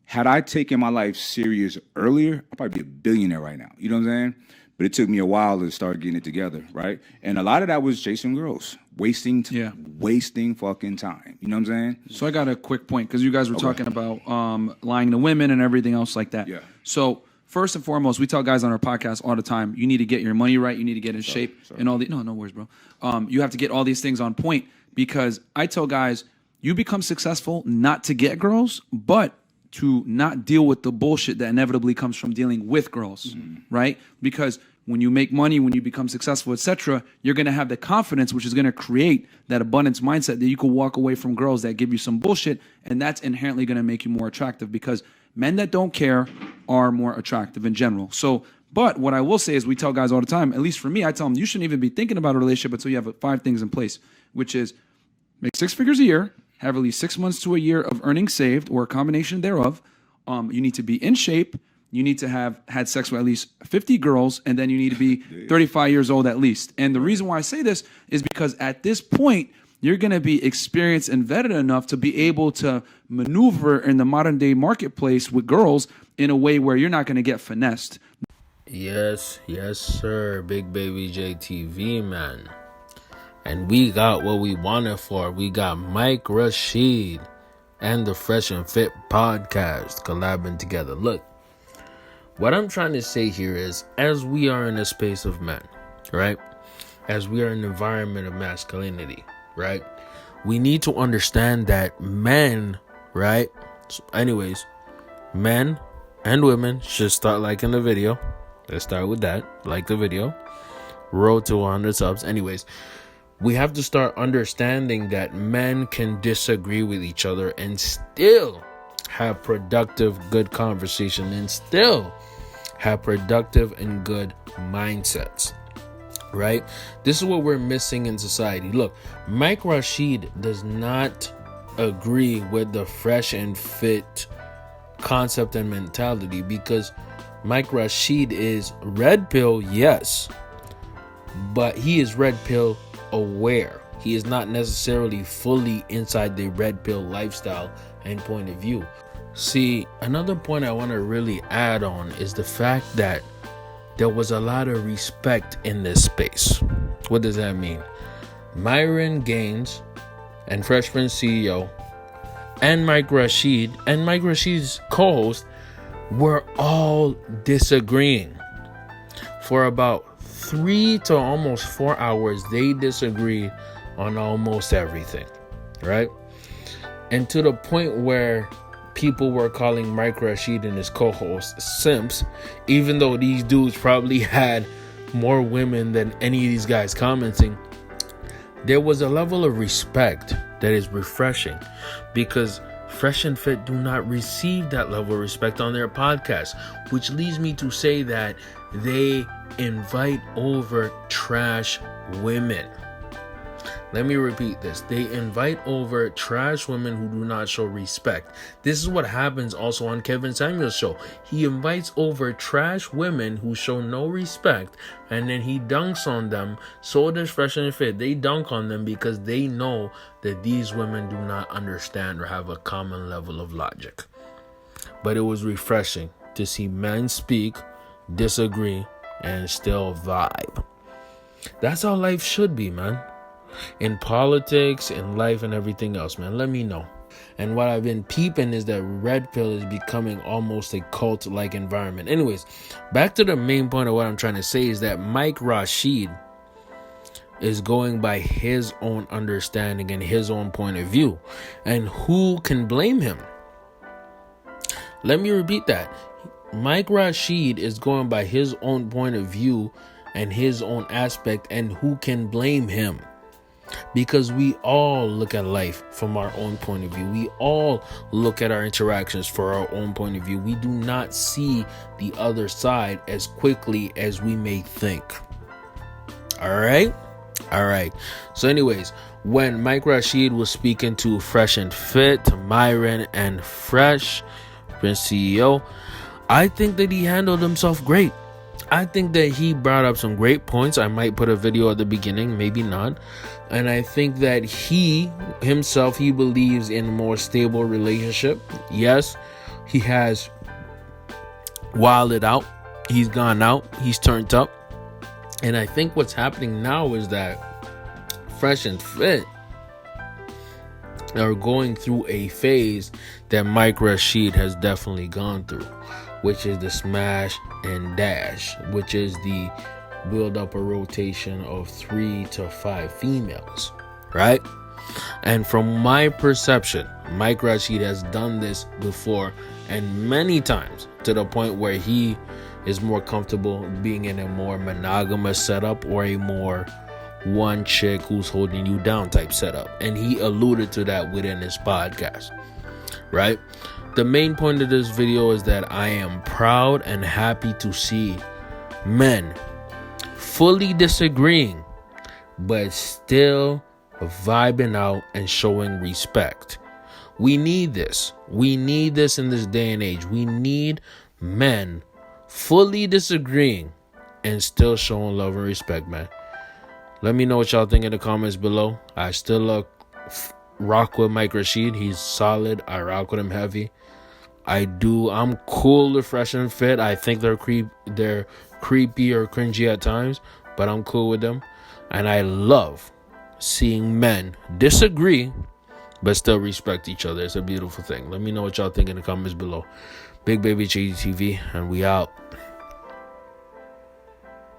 Had I taken my life serious earlier, I'd probably be a billionaire right now. You know what I'm saying? But it took me a while to start getting it together, right? And a lot of that was chasing girls, wasting fucking time. You know what I'm saying? So I got a quick point because you guys were talking about lying to women and everything else like that. Yeah. So first and foremost, we tell guys on our podcast all the time, you need to get your money right, you need to get in shape, and all the no worries, bro. You have to get all these things on point because I tell guys, you become successful not to get girls, but to not deal with the bullshit that inevitably comes from dealing with girls, right? Because when you make money, when you become successful, etc., you're going to have the confidence, which is going to create that abundance mindset that you can walk away from girls that give you some bullshit, and that's inherently going to make you more attractive because men that don't care are more attractive in general. So, but what I will say is we tell guys all the time, at least for me, I tell them you shouldn't even be thinking about a relationship until you have 5 things in place, which is make 6 figures a year, have at least 6 months to a year of earnings saved or a combination thereof. You need to be in shape. You need to have had sex with at least 50 girls, and then you need to be 35 years old at least. And the reason why I say this is because at this point, you're going to be experienced and vetted enough to be able to maneuver in the modern day marketplace with girls in a way where you're not going to get finessed. Yes, sir. Big Baby JTV, man. And we got what we wanted for. We got Mike Rashid and the Fresh and Fit podcast collabing together. Look, what I'm trying to say here is, as we are in a space of men, right? As we are in an environment of masculinity, right? We need to understand that men, right? So anyways, men and women should start liking the video. Let's start with that. Like the video. Road to 100 subs. Anyways, we have to start understanding that men can disagree with each other and still have productive, good conversation and still have productive and good mindsets, right? This is what we're missing in society. Look, Mike Rashid does not agree with the fresh and fit concept and mentality because Mike Rashid is red pill, yes, but he is red pill aware. He is not necessarily fully inside the red pill lifestyle and point of view. See, another point I want to really add on is the fact that there was a lot of respect in this space. What does that mean? Myron Gaines and Fresh Prince CEO and Mike Rashid and Mike Rashid's co-host were all disagreeing for about 3 to almost 4 hours. They disagreed on almost everything, right? And to the point where people were calling Mike Rashid and his co-host simps, even though these dudes probably had more women than any of these guys commenting. There was a level of respect that is refreshing because Fresh and Fit do not receive that level of respect on their podcast, which leads me to say that they invite over trash women. Let me repeat this. They invite over trash women who do not show respect. This is what happens also on Kevin Samuel's show. He invites over trash women who show no respect, and then he dunks on them. So does Fresh and Fit. They dunk on them because they know that these women do not understand or have a common level of logic. But it was refreshing to see men speak, disagree, and still vibe. That's how life should be, man. In politics, in life, and everything else, man. Let me know. And what I've been peeping is that red pill is becoming almost a cult-like environment. Anyways, back to the main point of what I'm trying to say is that Mike Rashid is going by his own understanding and his own point of view. And who can blame him? Let me repeat that. Mike Rashid is going by his own point of view and his own aspect, and who can blame him? Because we all look at life from our own point of view. We all look at our interactions for our own point of view. We do not see the other side as quickly as we may think. All right. So anyways, when Mike Rashid was speaking to Fresh and Fit, to Myron and Fresh Prince CEO, I think that he handled himself great. I think that he brought up some great points. I might put a video at the beginning, maybe not. And I think that he himself, he believes in a more stable relationship. Yes, he has wilded out. He's gone out. He's turned up. And I think what's happening now is that Fresh and Fit are going through a phase that Mike Rashid has definitely gone through, which is the smash and dash, which is the build up a rotation of 3 to 5 females, right? And from my perception, Mike Rashid has done this before and many times, to the point where he is more comfortable being in a more monogamous setup or a more one chick who's holding you down type setup. And he alluded to that within his podcast, right? The main point of this video is that I am proud and happy to see men fully disagreeing, but still vibing out and showing respect. We need this. We need this in this day and age. We need men fully disagreeing and still showing love and respect, man. Let me know what y'all think in the comments below. I still rock with Mike Rashid. He's solid. I rock with him heavy. I'm cool with Fresh and Fit. I think they're creepy or cringy at times, but I'm cool with them. And I love seeing men disagree but still respect each other. It's a beautiful thing. Let me know what y'all think in the comments below. Big Baby JTV, and we out.